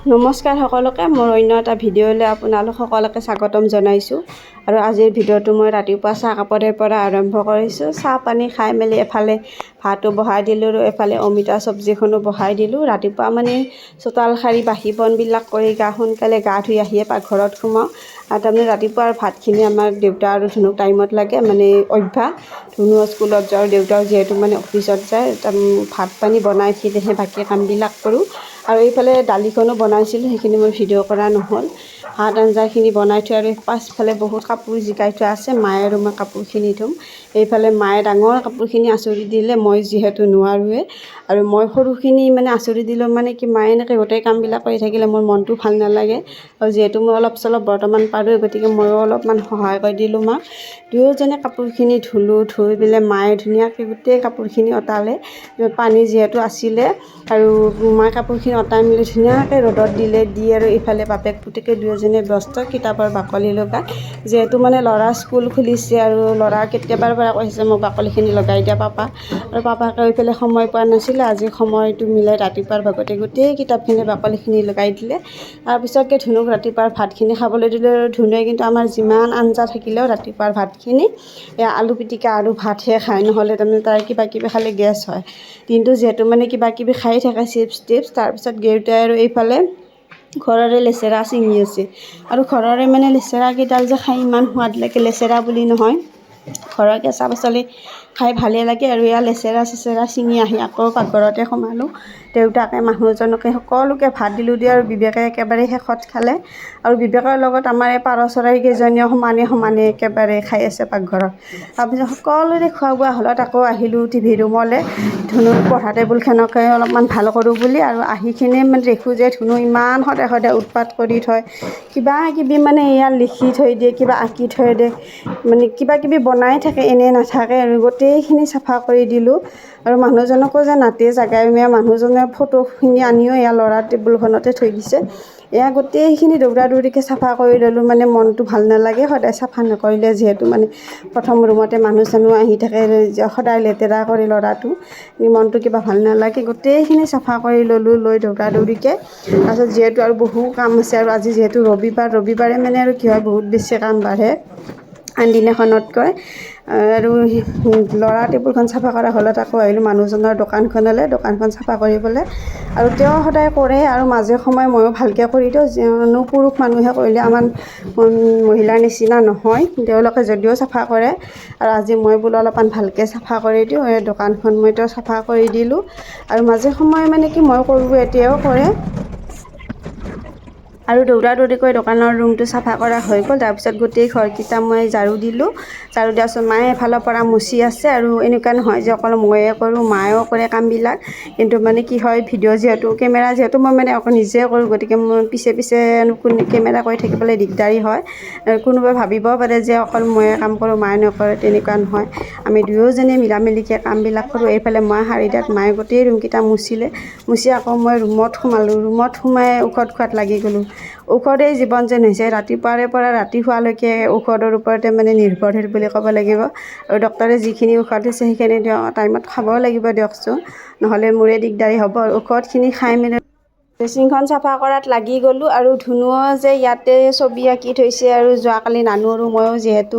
নমস্কাৰ সকলোকে মোৰ অন্য এটা ভিডিঅ'লৈ আপোনালোক সকলোকে স্বাগতম জনাইছোঁ আৰু আজিৰ ভিডিঅ'টো মই ৰাতিপুৱা চাহ কাপৰে পৰা আৰম্ভ কৰিছোঁ। চাহ পানী খাই মেলি এফালে ভাতো বহাই দিলোঁ আৰু এফালে অমিতা চব্জিখনো বহাই দিলোঁ। ৰাতিপুৱা মানে চোতাল সাৰি বাহি বনবিলাক কৰি সোনকালে গা ধুই আহিয়ে পাকঘৰত সোমাওঁ। আৰু তাৰমানে ৰাতিপুৱাৰ ভাতখিনি আমাৰ দেউতা আৰু ধুনুক টাইমত লাগে, মানে অভ্যাস। ধুনু স্কুলত যাওঁ, দেউতাও যিহেতু মানে অফিচত যায়, ভাত পানী বনাই কিনেহে বাকী কামবিলাক কৰোঁ। আৰু এইফালে দালিখনো বনাইছিলোঁ, সেইখিনি মই ভিডিঅ' কৰা নহ'ল। ভাত আঞ্জাখিনি বনাই থৈ আৰু পাছফালে বহুত কাপোৰ জিকাই থোৱা আছে, মায়ে আৰু মই কাপোৰখিনি ধুম। এইফালে মায়ে ডাঙৰ কাপোৰখিনি আঁচুৰি দিলে, মই যিহেতু নোৱাৰোৱে আৰু মই সৰুখিনি মানে আঁচুৰি দিলোঁ, মানে কি মায়ে এনেকৈ গোটেই কামবিলাক কৰি থাকিলে মোৰ মনটো ভাল নালাগে। আৰু যিহেতু মই অলপ চলপ বৰ্তমান পাৰোঁ, গতিকে ময়ো অলপমান সহায় কৰি দিলোঁ মাক। দুয়োজনে কাপোৰখিনি ধুলোঁ, ধুই পেলাই মায়ে ধুনীয়াকৈ গোটেই কাপোৰখিনি অতালে, পানী যিহেতু আছিলে। আৰু মায়ে কাপোৰখিনি অতাই মেলি ধুনীয়াকৈ ৰ'দত দিলে, দি আৰু ইফালে বাপেক পুতেকে দুয়োজনে ব্যস্ত কিতাপৰ বাকলি লগাই। যিহেতু মানে ল'ৰা স্কুল খুলিছে আৰু ল'ৰা কেতিয়াবাৰ পৰা কৈছে মোক বাকলিখিনি লগাই দিয়া পাপা, আৰু পাপাকে এইফালে সময় পোৱা নাছিলে। আজি সময়টো মিলাই ৰাতিপুৱাৰ ভাগতে গোটেই কিতাপখিনি বাকলিখিনি লগাই দিলে। তাৰপিছতকৈ ধুনুক ৰাতিপুৱাৰ ভাতখিনি খাবলৈ দিলোঁ। ধুনুৱে কিন্তু আমাৰ যিমান আঞ্জা থাকিলেও ৰাতিপুৱাৰ ভাতখিনি আলু পিটিকা আৰু ভাতহে খায়, নহ'লে তাৰমানে তাই কিবা কিবি খালে গেছ হয়। দিনটো যিহেতু মানে কিবা কিবি খাই থাকে, চিপছ টিপছ। তাৰপিছত দেউতাই আৰু এইফালে ঘৰৰে লেচেৰা ছিঙি আছে, আৰু ঘৰৰে মানে লেচেৰাকেইডাল যে খাই ইমান সোৱাদ লাগে, লেচেৰা বুলি নহয়, ঘৰৰ কেঁচা পাচলি খাই ভালেই লাগে। আৰু এয়া লেচেৰা চেচেৰা ছিঙি আহি আকৌ পাকঘৰতে সোমালোঁ। দেউতাকে মানুহজনকে সকলোকে ভাত দিলোঁ দিয়ে, আৰু বিবেকে একেবাৰে শেষত খালে। আৰু বিবেকৰ লগত আমাৰ এই পাৰ চৰাইকেইজনীয়ে সমানে সমানে একেবাৰে খাই আছে পাকঘৰত। তাৰপিছত সকলোৰে খোৱা বোৱা হ'লত আকৌ আহিলোঁ টিভি ৰুমলৈ, ধুনুৰ পঢ়া টেবুলখনকে অলপমান ভাল কৰোঁ বুলি। আৰু আহিখিনি মানে দেখোঁ যে ধুনু ইমান সদায় সদায় উৎপাত কৰি থয়, কিবা কিবি মানে ইয়াত লিখি থৈ দিয়ে, কিবা আঁকি থৈ দিয়ে, মানে কিবা কিবি বনাই থাকে, এনেই নাথাকে। আৰু গোটেইখিনি চাফা কৰি দিলোঁ। আৰু মানুহজনকো যে নাতে জাগাই মানুহজনে ফটোখিনি আনিও এয়া ল'ৰাৰ টেবুলখনতে থৈ দিছে। এয়া গোটেইখিনি দৌৰা দৌৰিকৈ চাফা কৰি ল'লোঁ, মানে মনটো ভাল নালাগে সদায় চাফা নকৰিলে। যিহেতু মানে প্ৰথম ৰুমতে মানুহ চানুহ আহি থাকে, সদায় লেতেৰা কৰি ল'ৰাটো, মনটো কিবা ভাল নালাগে। গোটেইখিনি চাফা কৰি ল'লোঁ, লৈ দৌৰা দৌৰিকৈ। তাৰপিছত যিহেতু আৰু বহু কাম আছে, আৰু আজি যিহেতু ৰবিবাৰে মানে আৰু কি হয়, বহুত বেছি কাম বাঢ়ে আন দিনাখনতকৈ। আৰু ল'ৰা টেবুলখন চাফা কৰা হ'লত আকৌ আহিলোঁ মানুহজনৰ দোকানখনলৈ, দোকানখন চাফা কৰিবলৈ। আৰু তেওঁ সদায় কৰে, আৰু মাজে সময়ে ময়ো ভালকৈ কৰি দিওঁ। যিনো পুৰুষ মানুহে কৰিলে আমাৰ মহিলাৰ নিচিনা নহয়, তেওঁলোকে যদিও চাফা কৰে। আৰু আজি মই বোলো অলপমান ভালকৈ চাফা কৰি দিওঁ, এই দোকানখন মই তেওঁ চাফা কৰি দিলোঁ। আৰু মাজে সময়ে মানে কি মই কৰোঁ, এতিয়াও কৰে। আৰু দৌৰা দৌৰিকৈ দোকানৰ ৰুমটো চাফা কৰা হৈ গ'ল। তাৰপিছত গোটেই ঘৰকেইটা মই ঝাৰু দিলোঁ। ঝাৰু দিয়াৰ পিছত মায়ে এফালৰ পৰা মুচি আছে, আৰু এনেকুৱা নহয় যে অকল ময়ে কৰোঁ, মায়েও কৰে কামবিলাক। কিন্তু মানে কি হয়, ভিডিঅ' যিহেতু কেমেৰা যিহেতু মই মানে অকল নিজে কৰোঁ, গতিকে মই পিছে পিছে কেমেৰা কৰি থাকিবলৈ দিগদাৰী হয়। কোনোবাই ভাবিব পাৰে যে অকল ময়ে কাম কৰোঁ, মায়ে নকৰে, তেনেকুৱা নহয়। আমি দুয়োজনে মিলা মিলিকৈ কামবিলাক কৰোঁ। এইফালে মই শাৰী দিয়াত মায়ে গোটেই ৰুমকেইটা মুচিলে, মুচি আকৌ মই ৰুমত সোমালোঁ। ৰুমত সোমাই ঔষধ খোৱাত লাগি গ'লোঁ। ঔষধেই জীৱন যেন হৈছে, ৰাতিপুৱাৰে পৰা ৰাতি শোৱালৈকে ঔষধৰ ওপৰতে মানে নিৰ্ভৰশীল বুলি ক'ব লাগিব। আৰু ডক্তৰে যিখিনি ঔষধ দিছে সেইখিনি টাইমত খাবও লাগিব দিয়কচোন, নহ'লে মোৰে দিগদাৰী হ'ব। ঔষধখিনি খাই মেলি ড্ৰেছিংখন চাফা কৰাত লাগি গ'লোঁ। আৰু ধুনুও যে ইয়াতে ছবি আঁকি থৈছে, আৰু যোৱাকালি নানু আৰু ময়ো যিহেতু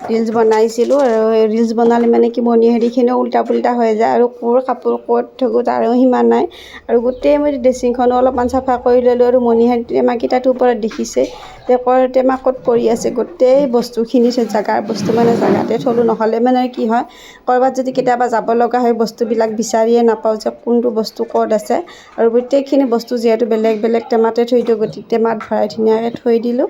ৰিলচ বনাইছিলোঁ, আৰু ৰিলচ বনালে মানে কি মণিহাৰীখিনিও উল্টা পুল্টা হৈ যায়, আৰু ক'ৰ কাপোৰ ক'ত থ'ব তাৰো সীমা নাই। আৰু গোটেই মই ড্ৰেছিংখনো অলপমান চাফা কৰি ল'লোঁ। আৰু মণিহাৰী টেমাকেইটাটোৰ ওপৰত দেখিছে টেকৰ টেমা ক'ত পৰি আছে, গোটেই বস্তুখিনি জাগাৰ বস্তু মানে জাগাতে থ'লোঁ। নহ'লে মানে কি হয়, ক'ৰবাত যদি কেতিয়াবা যাব লগা হয়, বস্তুবিলাক বিচাৰিয়ে নাপাওঁ যে কোনটো বস্তু ক'ত আছে। আৰু প্ৰত্যেকখিনি বস্তু যিহেতু বেলেগ বেলেগ টেমাতে থৈ দিওঁ, গতিকে টেমাত ভৰাই ধুনীয়াকৈ থৈ দিলোঁ।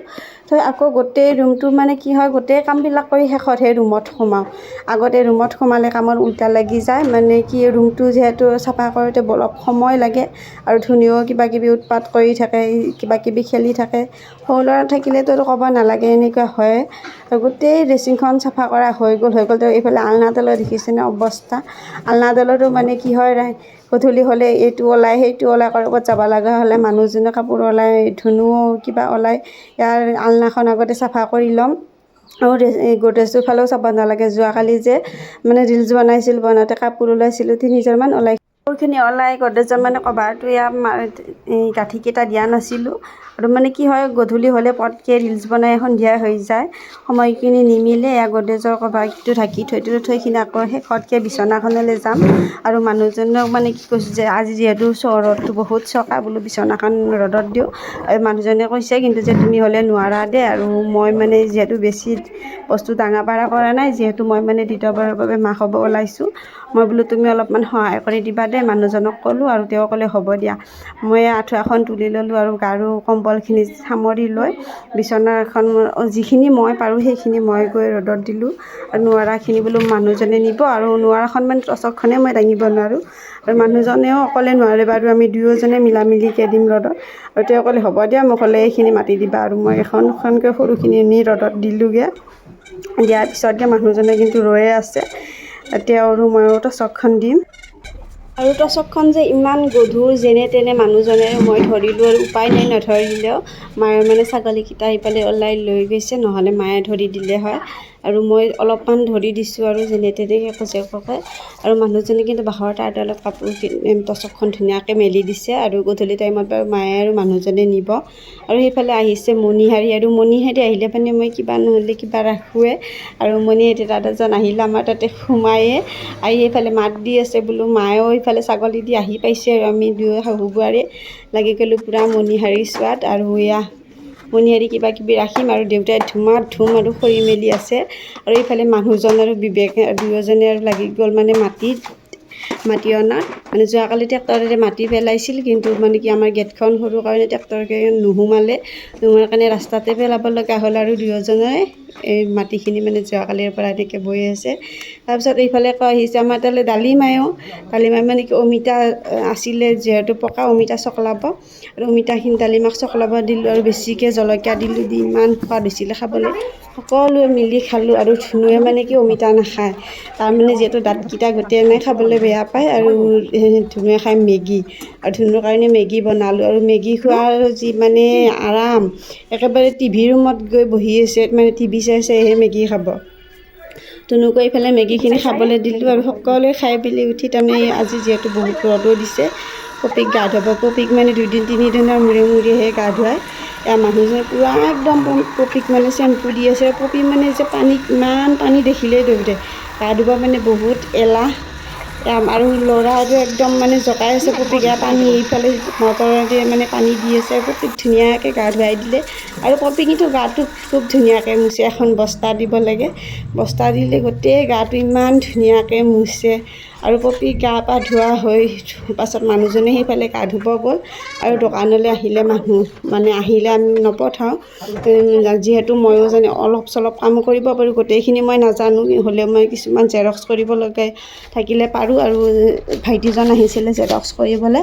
থৈ আকৌ গোটেই ৰুমটো মানে কি হয়, গোটেই কামবিলাক কৰি শেষতহে ৰুমত সোমাওঁ। আগতে ৰুমত সোমালে কামৰ উল্টা লাগি যায়, মানে কি ৰুমটো যিহেতু চাফা কৰোঁতে অলপ সময় লাগে। আৰু ধুনুৱেও কিবা কিবি উৎপাত কৰি থাকে, কিবা কিবি খেলি থাকে। সৰু ল'ৰা থাকিলেতো আৰু ক'ব নালাগে, এনেকুৱা হয়। গোটেই ড্ৰেছিংখন চাফা কৰা হৈ গ'ল। এইফালে আলনাডালো দেখিছেনে অৱস্থা। আলনাডালতো মানে কি হয়, গধূলি হ'লে এইটো ওলাই সেইটো ওলাই, ক'ৰবাত যাব লগা হ'লে মানুহজনে কাপোৰ ওলাই, ধুনুও কিবা ওলাই। ইয়াৰ আলনাখন আগতে চাফা কৰি ল'ম। আৰু গড্ৰেজটোৰ ফালেও চাব নালাগে। যোৱাকালি যে মানে ৰিলচ বনাইছিলোঁ, বনাওঁতে কাপোৰ ওলাইছিলোঁ 3 যোৰমান ওলাই। কাপোৰখিনি ওলাই গডৰেজৰ মানে কভাৰটো গাঁঠিকেইটা দিয়া নাছিলোঁ আৰু মানে কি হয় গধূলি হ'লে পটকৈ ৰিলচ বনাই সন্ধিয়া হৈ যায় সময়খিনি নিমিলে গডৰেজৰ কভাৰটো ঢাকি থৈখিনি আকৌ শেষতকৈ বিচনাখনলৈ যাম আৰু মানুহজনক মানে কি কৈছোঁ যে আজি যিহেতু চহৰততো বহুত চকা বোলো বিচনাখন ৰ'দত দিওঁ আৰু মানুহজনে কৈছে কিন্তু যে তুমি হ'লে নোৱাৰা দেই আৰু মই মানে যিহেতু বেছি বস্তু দাঙা বাঢ়া কৰা নাই যিহেতু মই মানে দ্বিতীয়বাৰৰ বাবে মা হ'ব ওলাইছোঁ মই বোলো তুমি অলপমান সহায় কৰি দিবা দেই মানুহজনক ক'লোঁ আৰু তেওঁ ক'লে হ'ব দিয়া মই আঁঠুৱাখন তুলি ল'লোঁ আৰু গাৰু কম্বলখিনি সামৰি লৈ বিচনাখন যিখিনি মই পাৰোঁ সেইখিনি মই গৈ ৰ'দত দিলোঁ আৰু নোৱাৰাখিনি বোলো মানুহজনে নিব আৰু নোৱাৰাখন মানে টচকখনে মই দাঙিব নোৱাৰোঁ আৰু মানুহজনেও অকলে নোৱাৰে বাৰু আমি দুয়োজনে মিলামিলিকৈ দিম ৰ'দত আৰু তেওঁ ক'লে হ'ব দিয়া মোক হ'লে এইখিনি মাতি দিবা আৰু মই এখনকৈ সৰুখিনি নি ৰ'দত দিলোঁগৈ দিয়াৰ পিছতকৈ মানুহজনে কিন্তু ৰৈয়ে আছে তেওঁ আৰু ময়ো টচকখন দিম আৰু টচকখন যে ইমান গধুৰ যেনে তেনে মানুহজনে মই ধৰিলোঁ আৰু উপায় নাই নধৰিলেও মায়ে মানে ছাগলীকেইটা সিফালে ওলাই লৈ গৈছে নহ'লে মায়ে ধৰি দিলে হয় আৰু মই অলপমান ধৰি দিছোঁ আৰু যেনে তেনেকৈ কচেককৈ আৰু মানুহজনে কিন্তু বাঁহৰ তাৰ তলত টচকখন ধুনীয়াকৈ মেলি দিছে আৰু গধূলি টাইমত বাৰু মায়ে আৰু মানুহজনে নিব আৰু সেইফালে আহিছে মণিহাৰী আৰু মণিহাৰী আহিলে মানে মই কিবা নহ'লে কিবা ৰাখোঁৱে আৰু মণিহাৰী দাদাজন আহিলে আমাৰ তাতে সোমায়ে আহি সেইফালে মাত দি আছে বোলো মায়েও এইফালে ছাগলী দি আহি পাইছে আৰু আমি দুয়ো শাহু বোৱাৰী লাগি গ'লোঁ পূৰা মণিহাৰী চোৱাত আৰু এয়া মণিহাৰী কিবা কিবি ৰাখিম আৰু দেউতাই ধুম আৰু খৰি মেলি আছে আৰু এইফালে মানুহজন আৰু বিবেক দুয়োজনে আৰু লাগি গ'ল মানে মাটি অনাত মানে যোৱাকালি ট্ৰেক্টৰেৰে মাটি পেলাইছিল কিন্তু মানে কি আমাৰ গেটখন সৰু কাৰণে ট্ৰেক্টৰকে নোসোমাৰ কাৰণে ৰাস্তাতে পেলাব লগা হ'ল আৰু দুয়োজনে এই মাটিখিনি মানে যোৱাকালিৰ পৰা এনেকৈ বৈ আছে তাৰপিছত এইফালে আহিছে আমাৰ তালৈ ডালিমাই মানে কি অমিতা আছিলে যিহেতু পকা অমিতা চকলাব আৰু অমিতাখিনি ডালিমাক চকলাব দিলোঁ আৰু বেছিকৈ জলকীয়া দিলোঁ দি ইমান সোৱাদ হৈছিলে খাবলৈ সকলোৱে মিলি খালোঁ আৰু ধুনুৱে মানে কি অমিতা নাখায় তাৰমানে যিহেতু দাঁতকেইটা গোটেই নাই খাবলৈ বেয়া পায় আৰু ধুনুৱে খায় মেগী আৰু ধুনুৰ কাৰণে মেগী বনালোঁ আৰু মেগী খোৱাৰ যি মানে আৰাম একেবাৰে টিভি ৰুমত গৈ বহি আছে মানে টিভি চাইহে মেগী খাব ধুনুকো এইফালে মেগীখিনি খাবলৈ দিলোঁ আৰু সকলোৱে খাই পেলি উঠি তাৰমানে আজি যিহেতু বহুত ৰ'দো দিছে পপিক গা ধুৱাব পপিক মানে 2 দিন 3 দিনৰ মূৰেহে গা ধুৱায় মানুহজনে পূৰা একদম পপিক মানে চেম্পু দি আছে পপি মানে যে ইমান পানী দেখিলেই দৌৰে গা ধুব মানে বহুত এলাহ আৰু ল'ৰাটো একদম মানে জকাই আছে পপিক পানী এইফালে মটৰেদি মানে পানী দি আছে পপিক ধুনীয়াকৈ গা ধুৱাই দিলে আৰু পপি কিন্তু গাটো খুব ধুনীয়াকৈ মুচে এখন বস্তা দিব লাগে বস্তা দিলে গোটেই গাটো ইমান ধুনীয়াকৈ মুচে আৰু পপি গা পা ধোৱা হৈ পাছত মানুহজনে সেইফালে গা ধুব গ'ল আৰু দোকানলৈ আহিলে আহিলে আমি নপঠাওঁ যিহেতু ময়ো জানো অলপ চলপ কাম কৰিব পাৰোঁ গোটেইখিনি মই নাজানো হ'লেও মই কিছুমান জেৰক্স কৰিব লগা থাকিলে পাৰোঁ আৰু ভাইটিজন আহিছিলে জেৰক্স কৰিবলৈ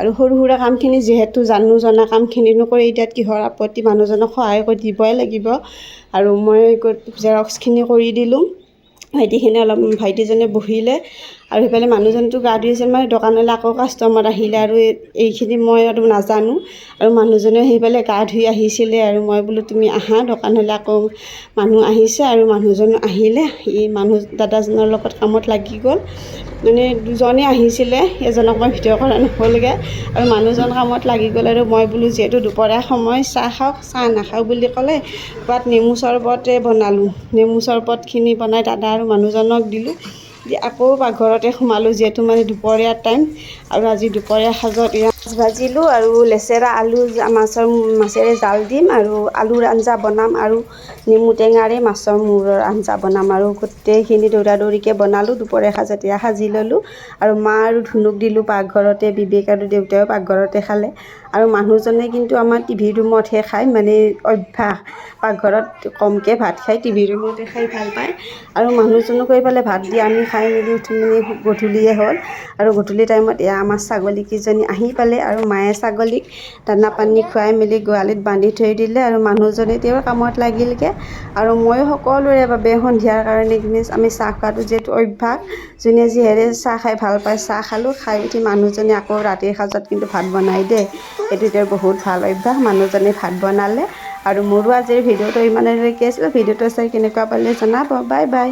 আৰু সৰু সুৰা কামখিনি যিহেতু জনা কামখিনিনো কৰি এতিয়াত কিহৰ আপত্তি মানুহজনক সহায় কৰি দিবই লাগিব আৰু মই জেৰক্সখিনি কৰি দিলোঁ ভাইটিজনে বহিলে আৰু সেইফালে মানুহজনটো গা ধুই আছিল মানে দোকানলৈ আকৌ কাষ্টমাৰ আহিলে আৰু এইখিনি মই আৰু নাজানো আৰু মানুহজনে সেইফালে গা ধুই আহিছিলে আৰু মই বোলো তুমি আহা দোকানলৈ আকৌ মানুহ আহিছে আৰু মানুহজন আহিলে মানুহ দাদাজনৰ লগত কামত লাগি গ'ল মানে দুজনে আহিছিলে এজনক মই ভিডিঅ' কৰা নহ'লগৈ আৰু মানুহজন কামত লাগি গ'ল আৰু মই বোলো যিহেতু দুপৰীয়া সময় চাহ খাওক চাহ নাখাওঁ বুলি ক'লে ক'ৰবাত নেমু চৰবতে বনালোঁ নেমু চৰবতখিনি বনাই দাদা আৰু মানুহজনক দিলোঁ দি আকৌ পাকঘৰতে সোমালোঁ যিহেতু মানে দুপৰীয়া টাইম আৰু আজি দুপৰীয়া সাজত মাছ ভাজিলোঁ আৰু লেচেৰা আলু মাছেৰে জাল দিম আৰু আলুৰ আঞ্জা বনাম আৰু নেমু টেঙাৰে মাছৰ মূৰৰ আঞ্জা বনাম আৰু গোটেইখিনি দৌৰাদৌৰিকৈ বনালোঁ দুপৰীয়া সাজ এতিয়া সাজি ল'লোঁ আৰু মা আৰু ধুনুক দিলোঁ পাকঘৰতে বিবেক আৰু দেউতাইও পাকঘৰতে খালে আৰু মানুহজনে কিন্তু আমাৰ টিভি ৰুমতহে খায় মানে অভ্যাস পাকঘৰত কমকৈ ভাত খায় টিভি ৰুমতে খাই ভাল পায় আৰু মানুহজনকো এইফালে ভাত দি আমি খাই মেলি উঠি মানে গধূলিয়ে হ'ল আৰু গধূলি টাইমত আমাৰ ছাগলীকেইজনী আহি পালে আৰু মায়ে ছাগলীক দানা পানী খুৱাই মেলি গোহালিত বান্ধি থৈ দিলে আৰু মানুহজনে তেওঁৰ কামত লাগিলগৈ আৰু ময়ো সকলোৰে বাবে সন্ধিয়াৰ কাৰণে আমি চাহ খোৱাটো যিহেতু অভ্যাস যোনে যিহেৰে চাহ খাই ভাল পায় চাহ খালোঁ খাই উঠি মানুহজনে আকৌ ৰাতিৰ সাজত কিন্তু ভাত বনাই দেই এইটো তেওঁৰ বহুত ভাল অভ্যাস মানুহজনে ভাত বনালে আৰু মোৰো আজিৰ ভিডিঅ'টো ইমানলৈকে আছিল ভিডিঅ'টো চাই কেনেকুৱা পালে জনাব বাই বাই